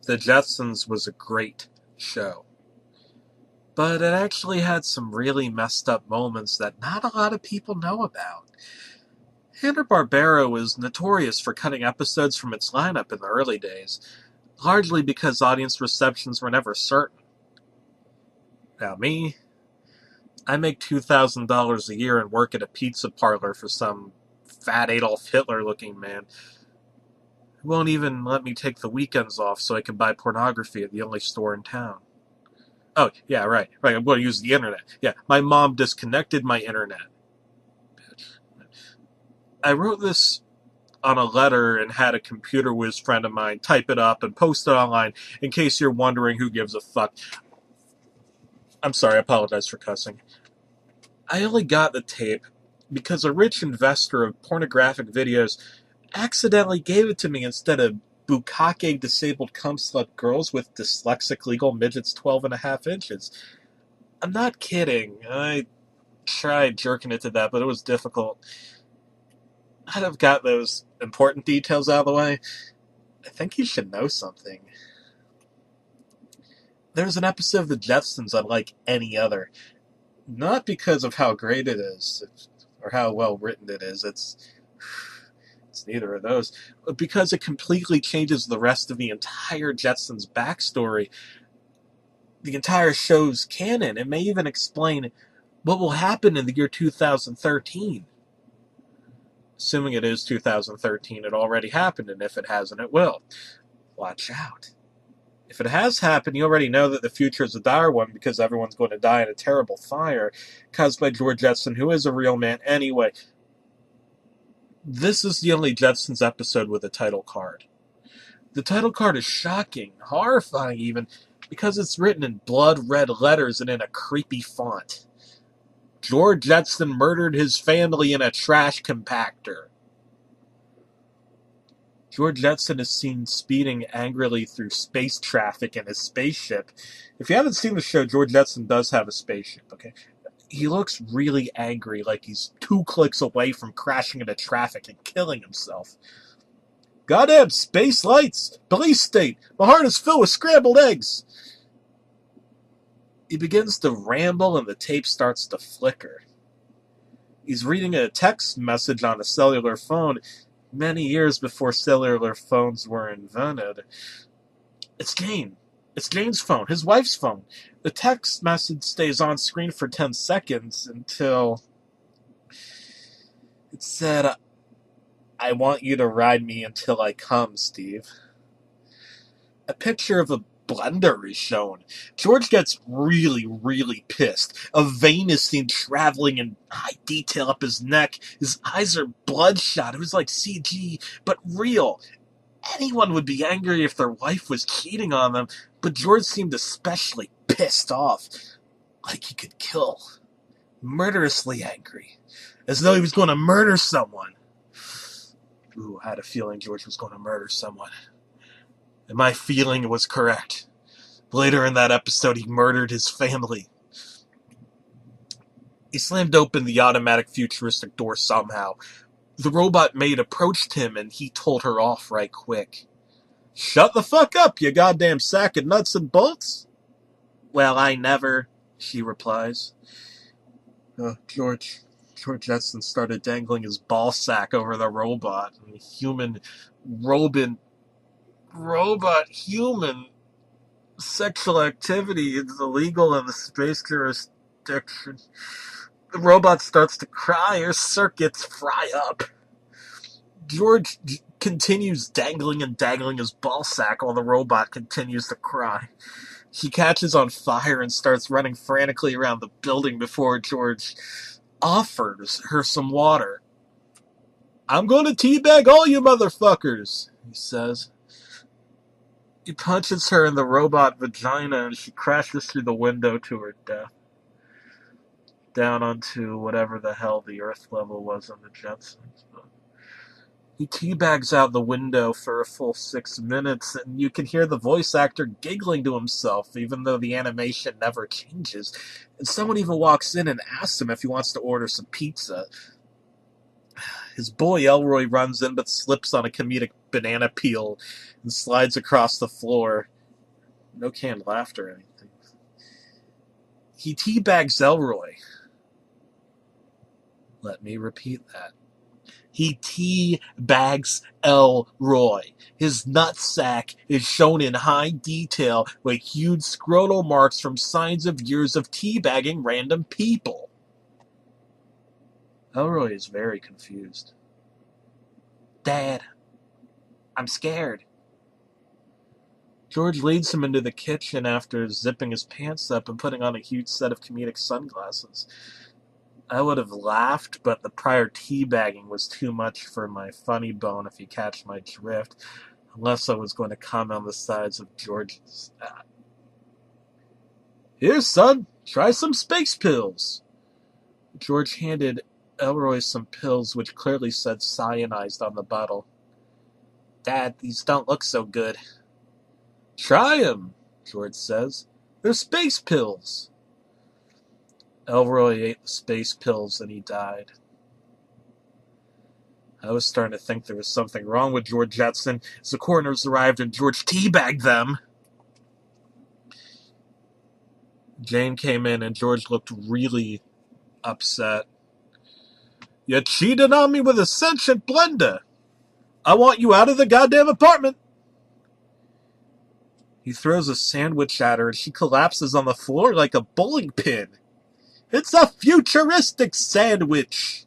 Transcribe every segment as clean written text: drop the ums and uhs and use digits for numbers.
The Jetsons was a great show. But it actually had some really messed up moments that not a lot of people know about. Hanna-Barbera was notorious for cutting episodes from its lineup in the early days, largely because audience receptions were never certain. Now me, I make $2,000 a year and work at a pizza parlor for some fat Adolf Hitler-looking man who won't even let me take the weekends off so I can buy pornography at the only store in town. Oh, yeah, right. I'm going to use the internet. Yeah, my mom disconnected my internet. I wrote this on a letter and had a computer whiz friend of mine type it up and post it online in case you're wondering who gives a fuck. I'm sorry, I apologize for cussing. I only got the tape because a rich investor of pornographic videos accidentally gave it to me instead of bukkake disabled cum-slut girls with dyslexic legal midgets 12.5 inches. I'm not kidding. I tried jerking it to that, but it was difficult. I'd have got those important details out of the way. I think you should know something. There's an episode of The Jetsons unlike any other. Not because of how great it is, or how well written it is. It's neither of those. But because it completely changes the rest of the entire Jetsons backstory, the entire show's canon. It may even explain what will happen in the year 2013. Assuming it is 2013, it already happened, and if it hasn't, it will. Watch out. If it has happened, you already know that the future is a dire one because everyone's going to die in a terrible fire caused by George Jetson, who is a real man anyway. This is the only Jetsons episode with a title card. The title card is shocking, horrifying even, because it's written in blood red letters and in a creepy font. George Jetson murdered his family in a trash compactor. George Jetson is seen speeding angrily through space traffic in his spaceship. If you haven't seen the show, George Jetson does have a spaceship, okay? He looks really angry, like he's 2 clicks away from crashing into traffic and killing himself. Goddamn space lights! Police state! My heart is filled with scrambled eggs! He begins to ramble and the tape starts to flicker. He's reading a text message on a cellular phone many years before cellular phones were invented. It's Jane. It's Jane's phone, his wife's phone. The text message stays on screen for 10 seconds until it said, "I want you to ride me until I come, Steve." A picture of a blender is shown. George gets really, really pissed. A vein is seen traveling in high detail up his neck. His eyes are bloodshot. It was like CG, but real. Anyone would be angry if their wife was cheating on them, but George seemed especially pissed off. Like he could kill. Murderously angry. As though he was going to murder someone. Ooh, I had a feeling George was going to murder someone. And my feeling was correct. Later in that episode, he murdered his family. He slammed open the automatic futuristic door somehow. The robot maid approached him, and he told her off right quick. "Shut the fuck up, you goddamn sack of nuts and bolts." "Well, I never," she replies. George Jetson started dangling his ball sack over the robot. And human sexual activity is illegal in the space jurisdiction. The robot starts to cry, her circuits fry up. George continues dangling and dangling his ball sack while the robot continues to cry. He catches on fire and starts running frantically around the building before George offers her some water. "I'm going to teabag all you motherfuckers," he says. He punches her in the robot vagina and she crashes through the window to her death. Down onto whatever the hell the Earth level was on the Jetsons. He teabags out the window for a full 6 minutes, and you can hear the voice actor giggling to himself, even though the animation never changes. And someone even walks in and asks him if he wants to order some pizza. His boy Elroy runs in but slips on a comedic banana peel and slides across the floor. No canned laughter or anything. He teabags Elroy. Let me repeat that. He teabags Elroy. His nutsack is shown in high detail with huge scrotal marks from signs of years of teabagging random people. Elroy is very confused. Dad, I'm scared. George leads him into the kitchen after zipping his pants up and putting on a huge set of comedic sunglasses. I would have laughed, but the prior teabagging was too much for my funny bone, if you catch my drift, unless I was going to comment on the size of George's. Here, son, try some space pills. George handed Elroy some pills which clearly said cyanized on the bottle. Dad, these don't look so good. Try 'em, George says. They're space pills. Elroy ate the space pills and he died. I was starting to think there was something wrong with George Jetson as the coroners arrived and George teabagged them. Jane came in and George looked really upset. You cheated on me with a sentient blender. I want you out of the goddamn apartment. He throws a sandwich at her and she collapses on the floor like a bowling pin. It's a futuristic sandwich,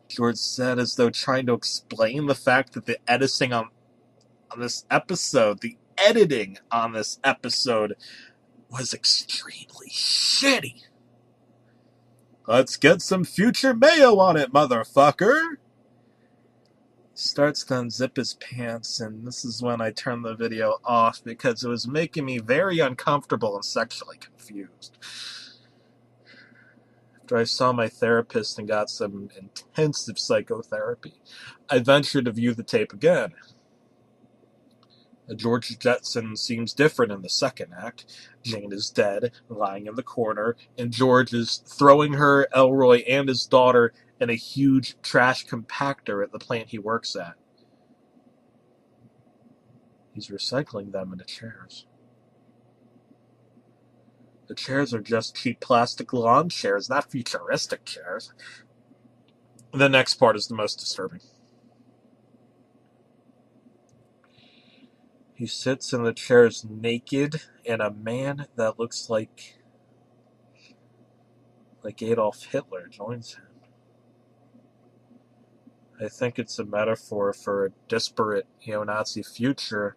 George said, as though trying to explain the fact that the editing on this episode was extremely shitty. Let's get some future mayo on it, motherfucker. Starts to unzip his pants, and this is when I turned the video off because it was making me very uncomfortable and sexually confused. After I saw my therapist and got some intensive psychotherapy, I ventured to view the tape again. George Jetson seems different in the second act. Jane is dead, lying in the corner, and George is throwing her, Elroy, and his daughter in a huge trash compactor at the plant he works at. He's recycling them into chairs. The chairs are just cheap plastic lawn chairs, not futuristic chairs. The next part is the most disturbing. He sits in the chairs naked, and a man that looks like Adolf Hitler joins him. I think it's a metaphor for a disparate neo-Nazi future,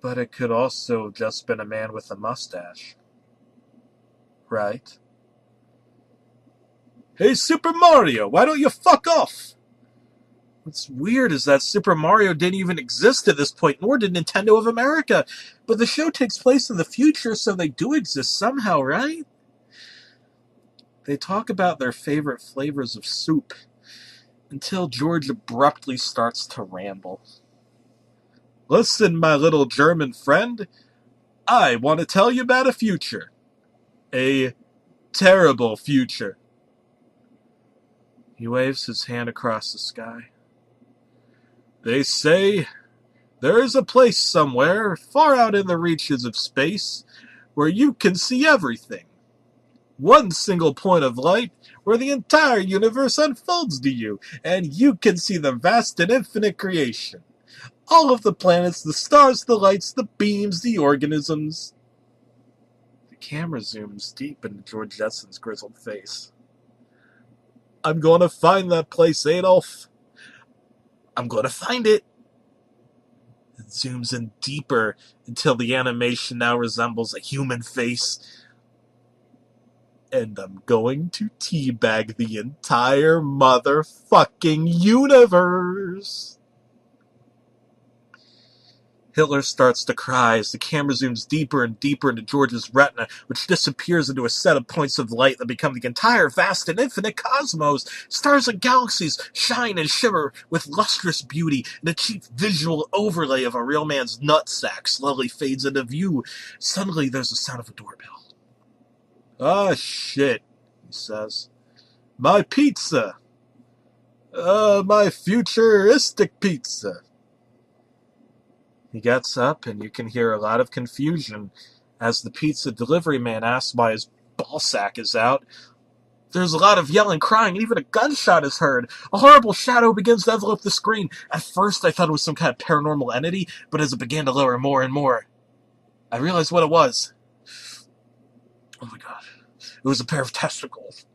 but it could also have just been a man with a mustache. Right? Hey, Super Mario, why don't you fuck off? What's weird is that Super Mario didn't even exist at this point, nor did Nintendo of America. But the show takes place in the future, so they do exist somehow, right? They talk about their favorite flavors of soup, until George abruptly starts to ramble. Listen, my little German friend, I want to tell you about a future. A terrible future. He waves his hand across the sky. They say there is a place somewhere, far out in the reaches of space, where you can see everything. One single point of light where the entire universe unfolds to you, and you can see the vast and infinite creation. All of the planets, the stars, the lights, the beams, the organisms. The camera zooms deep into George Jetson's grizzled face. I'm going to find that place, Adolf. I'm going to find it. It zooms in deeper until the animation now resembles a human face. And I'm going to teabag the entire motherfucking universe. Hitler starts to cry as the camera zooms deeper and deeper into George's retina, which disappears into a set of points of light that become the entire vast and infinite cosmos. Stars and galaxies shine and shimmer with lustrous beauty, and a cheap visual overlay of a real man's nutsack slowly fades into view. Suddenly, there's the sound of a doorbell. Ah, shit, he says. My pizza! My futuristic pizza! He gets up, and you can hear a lot of confusion as the pizza delivery man asks why his ball sack is out. There's a lot of yelling, crying, and even a gunshot is heard. A horrible shadow begins to envelope the screen. At first, I thought it was some kind of paranormal entity, but as it began to lower more and more, I realized what it was. Oh my god. It was a pair of testicles.